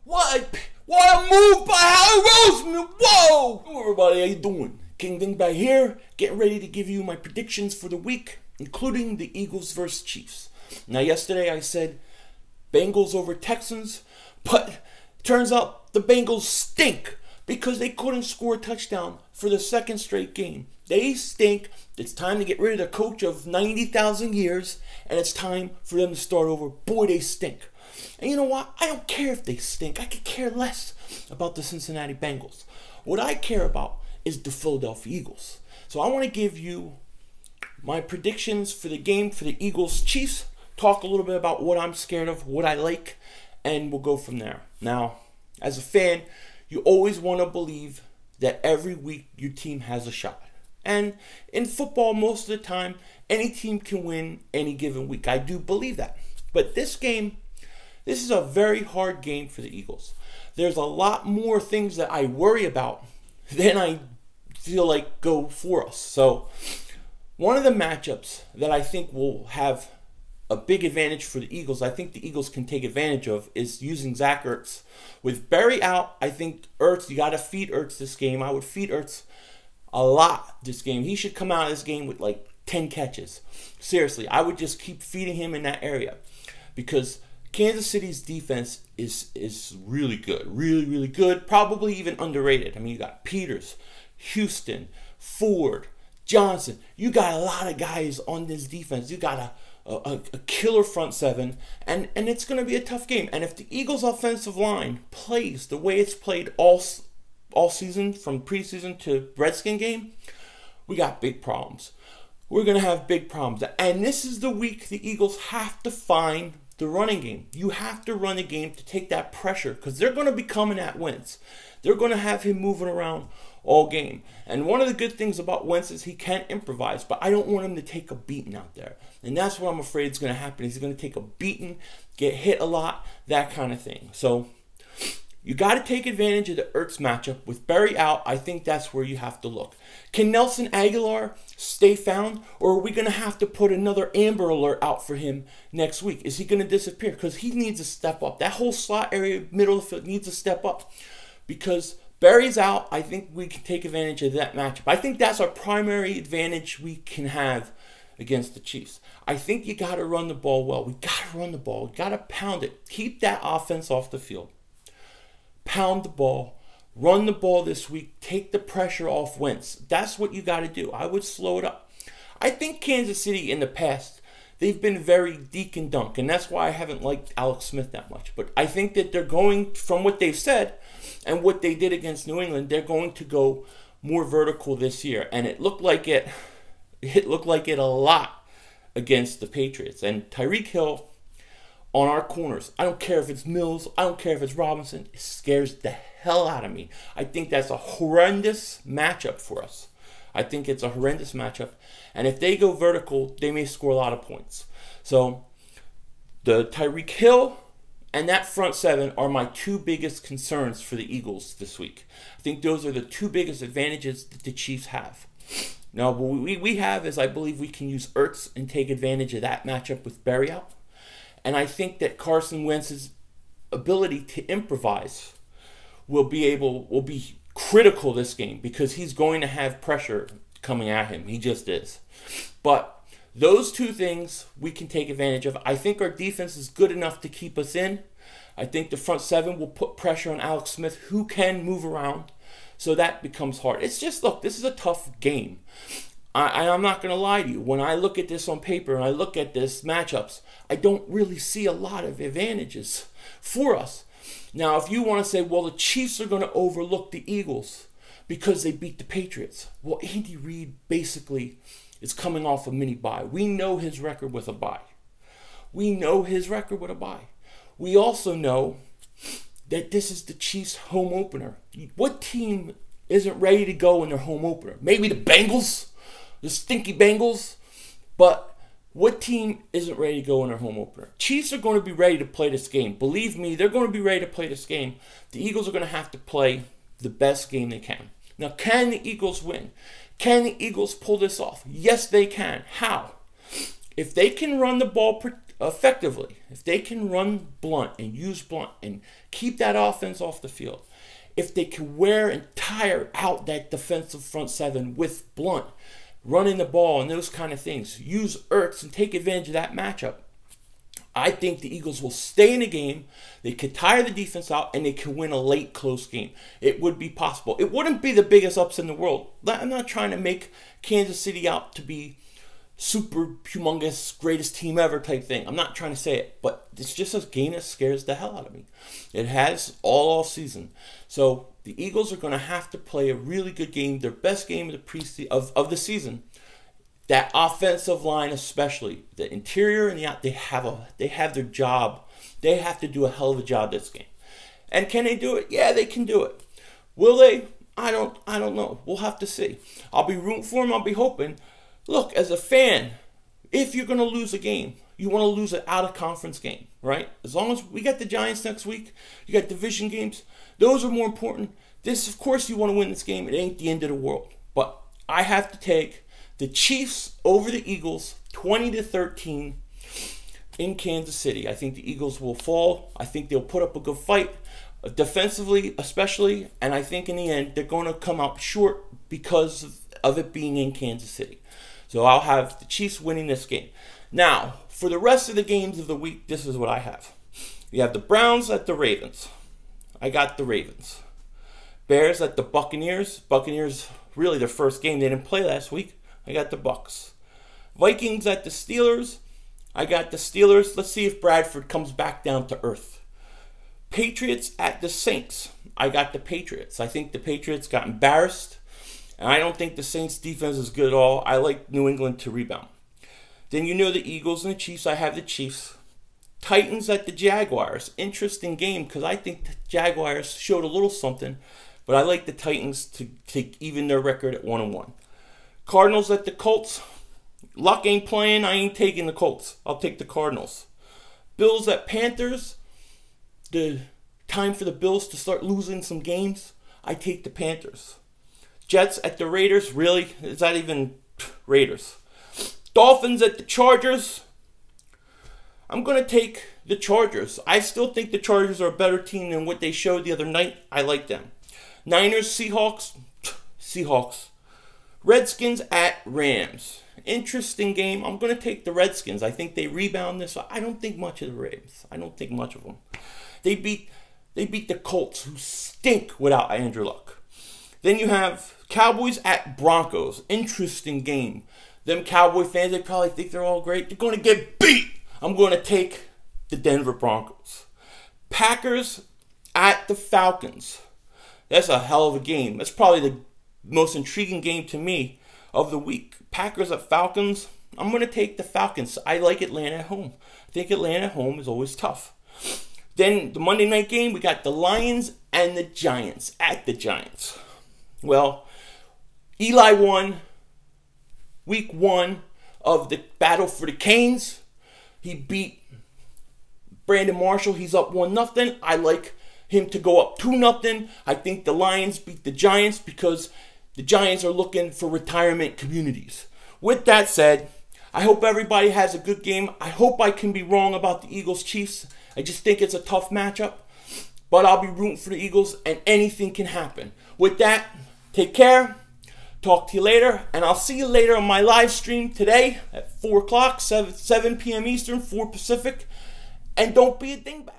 What a move by Howie Roseman! Whoa! Hello everybody, how you doing? King Ding back here, getting ready to give you my predictions for the week, including the Eagles versus Chiefs. Now yesterday I said Bengals over Texans, but turns out the Bengals stink because they couldn't score a touchdown for the second straight game. They stink. It's time to get rid of the coach of 90,000 years, and it's time for them to start over. Boy, they stink. And you know what? I don't care if they stink. I could care less about the Cincinnati Bengals. What I care about is the Philadelphia Eagles. So I want to give you my predictions for the game for the Eagles-Chiefs, talk a little bit about what I'm scared of, what I like, and we'll go from there. Now, as a fan, you always want to believe that every week your team has a shot. And in football, most of the time, any team can win any given week. I do believe that. But this game, this is a very hard game for the Eagles. There's a lot more things that I worry about than I feel like go for us. So one of the matchups that I think will have a big advantage for the Eagles, I think the Eagles can take advantage of, is using Zach Ertz. With Berry out, I think Ertz, you got to feed Ertz this game. I would feed Ertz a lot this game. He should come out of this game with like 10 catches. Seriously, I would just keep feeding him in that area because Kansas City's defense is really good. Really, really good. Probably even underrated. I mean, you got Peters, Houston, Ford, Johnson. You got a lot of guys on this defense. You got a killer front seven, and it's going to be a tough game. And if the Eagles' offensive line plays the way it's played all season, from preseason to Redskin game, we got big problems. We're going to have big problems. And this is the week the Eagles have to find the running game. You have to run a game to take that pressure because they're going to be coming at Wentz. They're going to have him moving around all game. And one of the good things about Wentz is he can improvise, but I don't want him to take a beating out there. And that's what I'm afraid is going to happen. He's going to take a beating, get hit a lot, that kind of thing. So you got to take advantage of the Ertz matchup. With Berry out, I think that's where you have to look. Can Nelson Aguilar stay found, or are we going to have to put another Amber Alert out for him next week? Is he going to disappear? Because he needs to step up. That whole slot area, middle of the field, needs to step up. Because Berry's out, I think we can take advantage of that matchup. I think that's our primary advantage we can have against the Chiefs. I think you got to run the ball well. We got to run the ball. We got to pound it. Keep that offense off the field. Pound the ball, run the ball this week, take the pressure off Wentz. That's what you got to do. I would slow it up. I think Kansas City in the past, they've been very deke and dunk, and that's why I haven't liked Alex Smith that much. But I think that they're going, from what they've said and what they did against New England, they're going to go more vertical this year. And it looked like it a lot against the Patriots. And Tyreek Hill on our corners, I don't care if it's Mills, I don't care if it's Robinson, it scares the hell out of me. I think that's a horrendous matchup for us. I think it's a horrendous matchup. And if they go vertical, they may score a lot of points. So the Tyreek Hill and that front seven are my two biggest concerns for the Eagles this week. I think those are the two biggest advantages that the Chiefs have. Now, what we have is I believe we can use Ertz and take advantage of that matchup with Berry out. And I think that Carson Wentz's ability to improvise will be critical this game because he's going to have pressure coming at him. He just is. But those two things we can take advantage of. I think our defense is good enough to keep us in. I think the front seven will put pressure on Alex Smith, who can move around. So that becomes hard. It's just, look, this is a tough game. I'm not going to lie to you. When I look at this on paper and I look at this matchups, I don't really see a lot of advantages for us. Now, if you want to say, well, the Chiefs are going to overlook the Eagles because they beat the Patriots. Well, Andy Reid basically is coming off a mini bye. We know his record with a bye. We know his record with a bye. We also know that this is the Chiefs' home opener. What team isn't ready to go in their home opener? Maybe the Bengals? The stinky Bengals, but what team isn't ready to go in their home opener? Chiefs are going to be ready to play this game. Believe me, they're going to be ready to play this game. The Eagles are going to have to play the best game they can. Now, can the Eagles win? Can the Eagles pull this off? Yes, they can. How? If they can run the ball effectively, if they can run Blunt and use Blunt and keep that offense off the field, if they can wear and tire out that defensive front seven with Blunt, running the ball and those kind of things, use Ertz and take advantage of that matchup, I think the Eagles will stay in the game. They could tire the defense out and they can win a late close game. It would be possible. It wouldn't be the biggest upset in the world. I'm not trying to make Kansas City out to be super humongous, greatest team ever type thing. I'm not trying to say it, but it's just a game that scares the hell out of me. It has all season. So the Eagles are going to have to play a really good game, their best game of the of the season. That offensive line, especially the interior and the out, they have their job. They have to do a hell of a job this game. And can they do it? Yeah, they can do it. Will they? I don't know. We'll have to see. I'll be rooting for them. I'll be hoping. Look, as a fan, if you're going to lose a game, you want to lose an out-of-conference game, right? As long as we got the Giants next week, you got division games. Those are more important. This, of course, you want to win this game. It ain't the end of the world. But I have to take the Chiefs over the Eagles, 20-13 in Kansas City. I think the Eagles will fall. I think they'll put up a good fight, defensively especially. And I think in the end, they're going to come out short because of it being in Kansas City. So I'll have the Chiefs winning this game. Now, for the rest of the games of the week, this is what I have. You have the Browns at the Ravens. I got the Ravens. Bears at the Buccaneers. Buccaneers, really their first game. They didn't play last week. I got the Bucs. Vikings at the Steelers. I got the Steelers. Let's see if Bradford comes back down to earth. Patriots at the Saints. I got the Patriots. I think the Patriots got embarrassed. And I don't think the Saints defense is good at all. I like New England to rebound. Then you know the Eagles and the Chiefs. I have the Chiefs. Titans at the Jaguars. Interesting game because I think the Jaguars showed a little something. But I like the Titans to even their record at 1-1. Cardinals at the Colts. Luck ain't playing. I ain't taking the Colts. I'll take the Cardinals. Bills at Panthers. The time for the Bills to start losing some games. I take the Panthers. Jets at the Raiders. Really? Is that even Raiders? Dolphins at the Chargers. I'm going to take the Chargers. I still think the Chargers are a better team than what they showed the other night. I like them. Niners, Seahawks. Seahawks. Redskins at Rams. Interesting game. I'm going to take the Redskins. I think they rebound this. I don't think much of the Rams. I don't think much of them. They beat the Colts, who stink without Andrew Luck. Then you have Cowboys at Broncos. Interesting game. Them Cowboy fans, they probably think they're all great. They're going to get beat. I'm going to take the Denver Broncos. Packers at the Falcons. That's a hell of a game. That's probably the most intriguing game to me of the week. Packers at Falcons. I'm going to take the Falcons. I like Atlanta at home. I think Atlanta at home is always tough. Then the Monday night game, we got the Lions and the Giants at the Giants. Well, Eli won week 1 of the battle for the Canes. He beat Brandon Marshall. He's up 1-0. I like him to go up 2-0. I think the Lions beat the Giants because the Giants are looking for retirement communities. With that said, I hope everybody has a good game. I hope I can be wrong about the Eagles-Chiefs. I just think it's a tough matchup. But I'll be rooting for the Eagles, and anything can happen. With that, take care. Talk to you later, and I'll see you later on my live stream today at 4 o'clock, 7 p.m. Eastern, 4 Pacific. And don't be a dingbat.